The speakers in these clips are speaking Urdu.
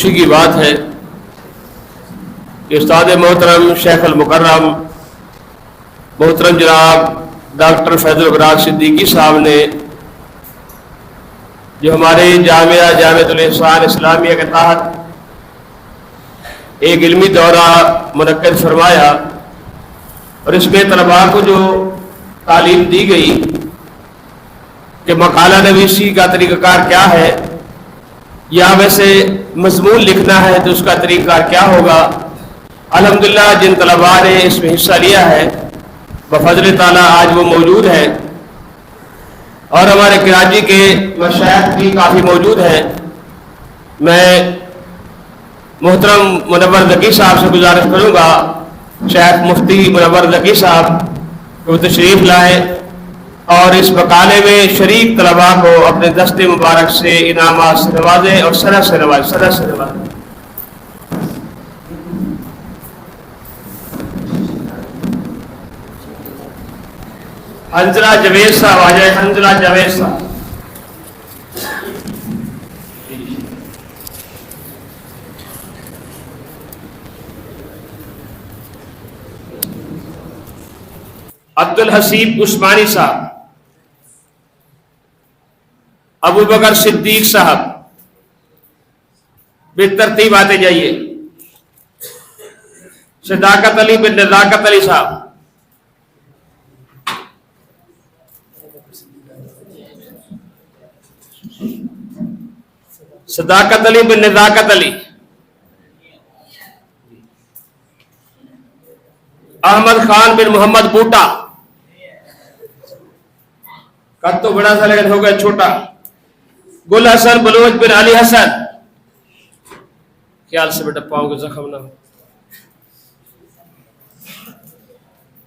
خوشی کی بات ہے کہ استاد محترم شیخ المکرم محترم جناب ڈاکٹر فیض الابرار صدیقی صاحب نے جو ہمارے جامعۃ الاحسان اسلامیہ کے تحت ایک علمی دورہ منعقد فرمایا اور اس میں طلباء کو جو تعلیم دی گئی کہ مقالہ نویسی کا طریقہ کار کیا ہے یا ویسے مضمون لکھنا ہے تو اس کا طریقہ کار کیا ہوگا، الحمدللہ جن طلباء نے اس میں حصہ لیا ہے بفضل تعالیٰ آج وہ موجود ہے اور ہمارے کراچی کے مشائخ بھی کافی موجود ہیں۔ میں محترم منور ذکی صاحب سے گزارش کروں گا شیخ مفتی منور ذکی صاحب کو تشریف لائیں اور اس مقالے میں شریک طلباء کو اپنے دست مبارک سے انعامات سے نوازیں اور سرح سے نوازیں۔ حنظلہ جاوید صاحب آ جائے، حنظلہ جاوید صاحب۔ عبد الحسیب عثمانی صاحب، ابو بکر صدیق صاحب، بالترتیب آتے جائیے۔ صداقت علی بن نزاکت علی صاحب، صداقت علی بن نزاکت علی، احمد خان بن محمد بوٹا، قد تو بڑا سا لیکن ہو گیا چھوٹا، گل حسن بلوچ بن علی حسن، خیال سے بیٹا پاؤں کو زخم نہ ہو،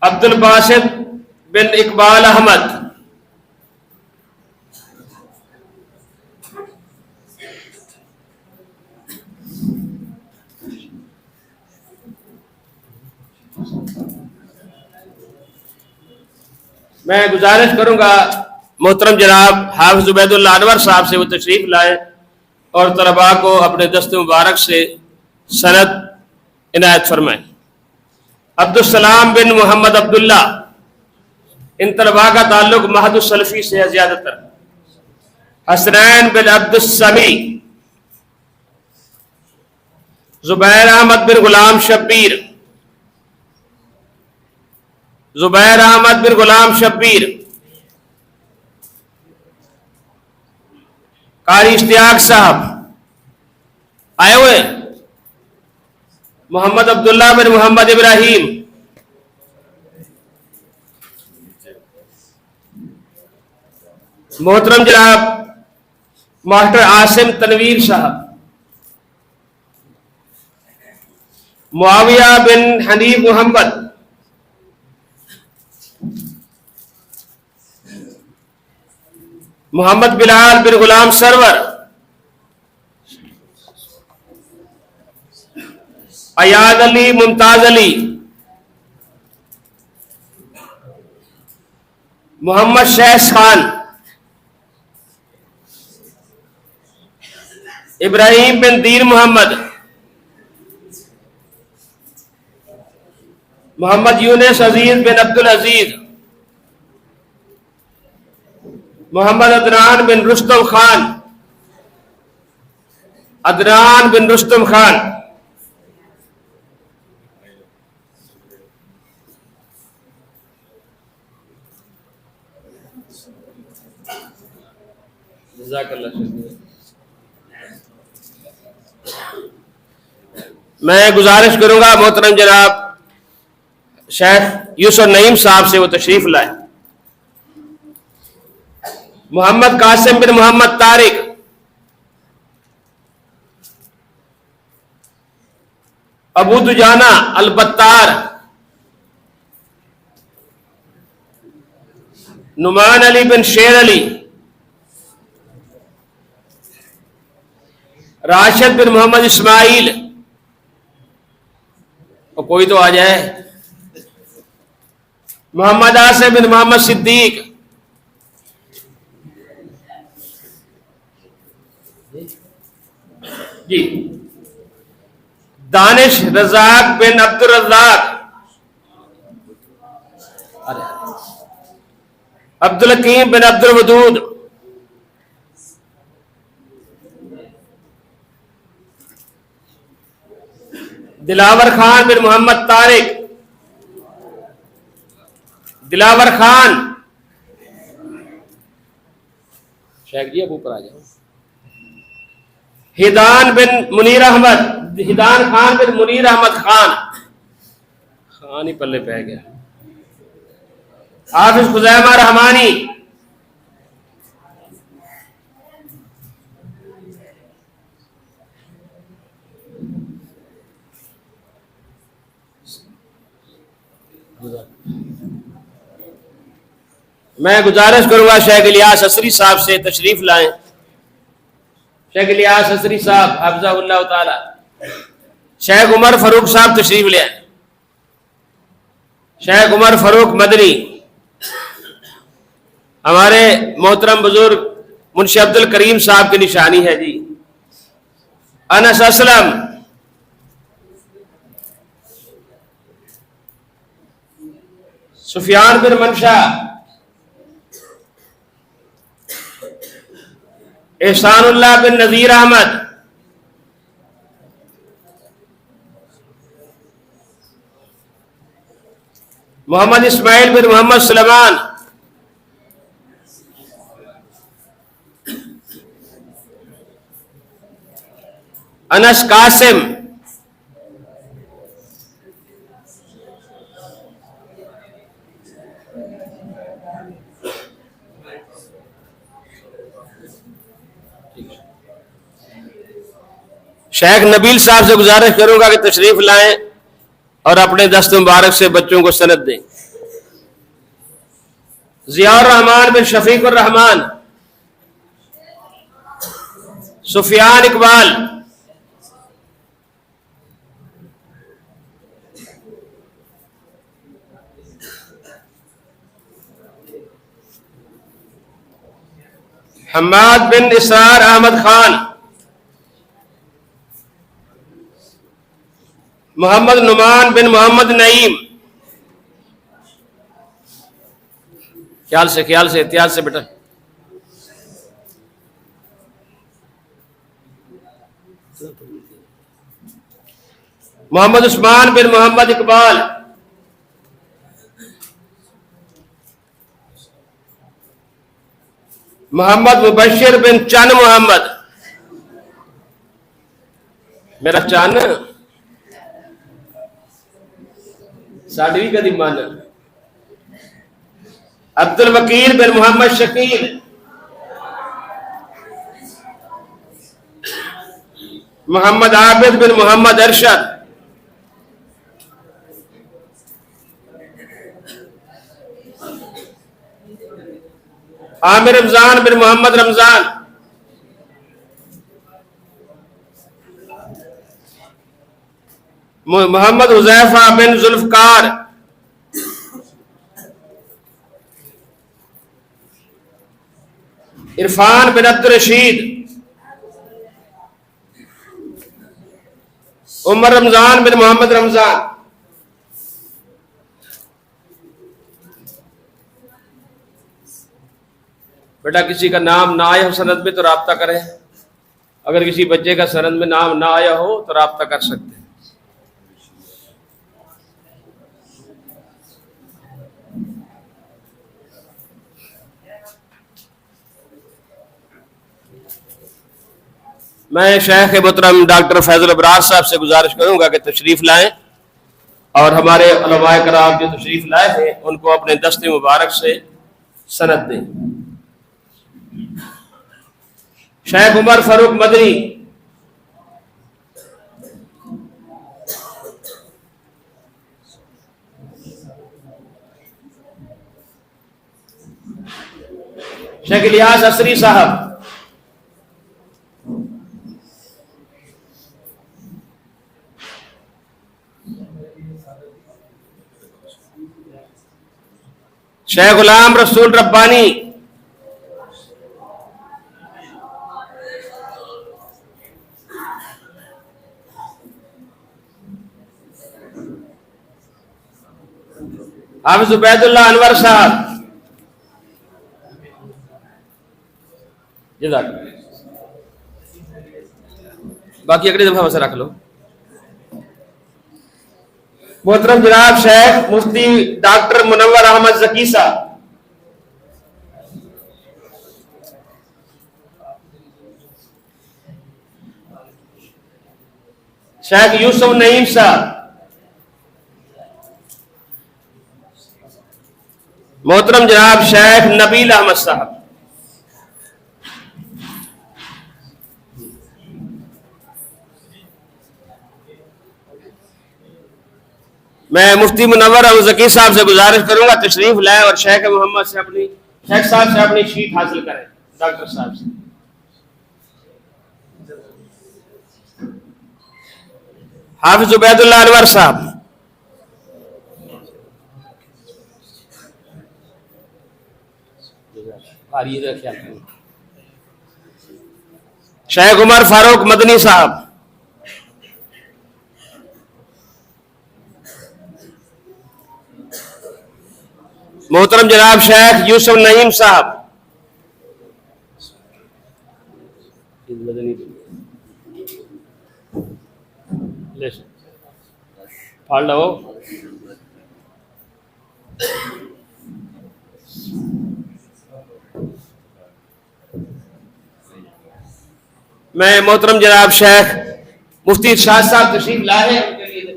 عبد الباسط بن اقبال احمد، میں گزارش کروں گا محترم جناب حافظ عبید اللہ انور صاحب سے وہ تشریف لائیں اور طلباء کو اپنے دست مبارک سے سند عنایت فرمائیں۔ عبد السلام بن محمد عبداللہ، ان طلباء کا تعلق مہد السلفی سے ہے زیادہ تر۔ حسنین بن عبد السمی، زبیر احمد بن غلام شبیر، زبیر احمد بن غلام شبیر، قاری اشتیاق صاحب آئے ہوئے، محمد عبداللہ بن محمد ابراہیم، محترم جناب ماسٹر عاصم تنویر صاحب، معاویہ بن حنیف محمد، محمد بلال بن غلام سرور، ایاد علی ممتاز علی، محمد شیخ خان، ابراہیم بن دیر محمد، محمد یونس عزیز بن عبد العزیز، محمد عدنان بن رستم خان، عدنان بن رستم خان، جزاک اللہ شکریہ۔ میں گزارش کروں گا محترم جناب شیخ یوسف نعیم صاحب سے وہ تشریف لائیں۔ محمد قاسم بن محمد طارق، ابو دجانہ البتار، نعمان علی بن شیر علی، راشد بن محمد اسماعیل، اور کوئی تو آ جائے، محمد آصف بن محمد صدیق، جی دانش رزاق بن عبد الرزاق، عبد الحکیم بن عبد الودود، دلاور خان بن محمد طارق، دلاور خان شیخ جی اب اوپر آ جاؤ، ہدان بن منیر احمد، ہدان خان بن منیر احمد خان، خان ہی پلے پہ گیا، حافظ خزیمہ رحمانی، میں گزارش کروں گا شیخ الیاس عصری صاحب سے تشریف لائیں، شیخ الیاس عصری صاحب حفظہ اللہ تعالی، شیخ عمر فاروق صاحب تشریف لے آئیں، شیخ عمر فاروق مدنی، ہمارے محترم بزرگ منشی عبد الکریم صاحب کی نشانی ہے جی، انس اسلم، سفیان بن منشا، احسان اللہ بن نذیر احمد، محمد اسماعیل بن محمد سلیمان، انس قاسم، شیخ نبیل صاحب سے گزارش کروں گا کہ تشریف لائیں اور اپنے دست مبارک سے بچوں کو سند دیں، ضیاء الرحمان بن شفیق الرحمان، سفیان اقبال، حماد بن اسرار احمد خان، محمد نعمان بن محمد نعیم، خیال سے احتیاط سے بیٹا، محمد عثمان بن محمد اقبال، محمد مبشر بن چن محمد، میرا چن ساڑھی بھی کدی من، عبد الوکیل بن محمد شکیل، محمد عابد بن محمد ارشد، عامر رمضان بن محمد رمضان، محمد حذیفہ بن ذوالفقار، عرفان بن عبد الرشید، عمر رمضان بن محمد رمضان، بیٹا کسی کا نام نہ آیا ہو سند میں تو رابطہ کریں، اگر کسی بچے کا سند میں نام نہ آیا ہو تو رابطہ کر سکتے ہیں۔ میں شیخ محترم ڈاکٹر فیض الابرار صاحب سے گزارش کروں گا کہ تشریف لائیں اور ہمارے علماء کرام جو تشریف لائے ہیں ان کو اپنے دست مبارک سے سند دیں۔ شیخ عمر فاروق مدنی، شیخ الیاس عصری صاحب، شیخ غلام رسول ربانی، حافظ عبید اللہ انور صاحب، جزاک اللہ۔ باقی اگلی دفعہ ویسے رکھ لو۔ محترم جناب شیخ مفتی ڈاکٹر منور احمد ذکی صاحب، شیخ یوسف نعیم صاحب، محترم جناب شیخ نبیل احمد صاحب، میں مفتی منور احمد ذکی صاحب سے گزارش کروں گا تشریف لائیں اور شیخ محمد سے شیخ صاحب سے اپنی شیٹ حاصل کریں، ڈاکٹر صاحب سے۔ حافظ عبید اللہ انور صاحب، شیخ عمر فاروق مدنی صاحب، محترم جناب شیخ یوسف نعیم صاحب، پڑھ لو۔ میں محترم جناب شیخ مفتی ارشاد صاحب تشریف لائے ان کے لیے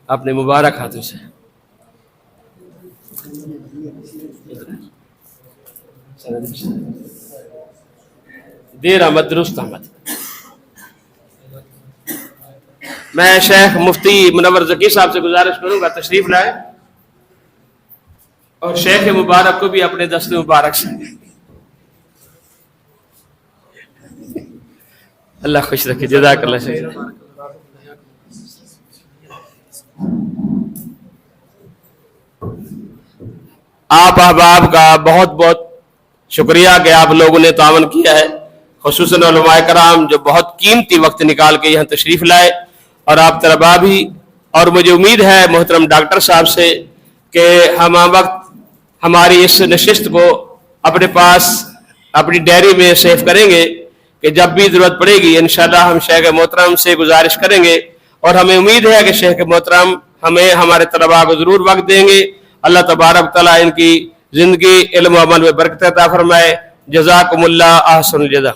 اپنے مبارک ہاتھوں سے دیر آمد درست آمد۔ میں شیخ مفتی منور ذکی صاحب سے گزارش کروں گا تشریف لائے اور شیخ مبارک کو بھی اپنے دست مبارک سے اللہ خوش رکھے، جزاک اللہ خیر۔ آپ احباب کا بہت بہت شکریہ کہ آپ لوگوں نے تعاون کیا ہے، خصوصاً علماء کرام جو بہت قیمتی وقت نکال کے یہاں تشریف لائے، اور آپ طلباء بھی، اور مجھے امید ہے محترم ڈاکٹر صاحب سے کہ ہم وقت ہماری اس نشست کو اپنے پاس اپنی ڈائری میں سیو کریں گے کہ جب بھی ضرورت پڑے گی انشاءاللہ ہم شیخ محترم سے گزارش کریں گے، اور ہمیں امید ہے کہ شیخ محترم ہمیں ہمارے طلباء کو ضرور وقت دیں گے۔ اللہ تبارک تعالیٰ ان کی زندگی علم و عمل میں برکت عطا فرمائے۔ جزاکم اللہ احسن الجزا۔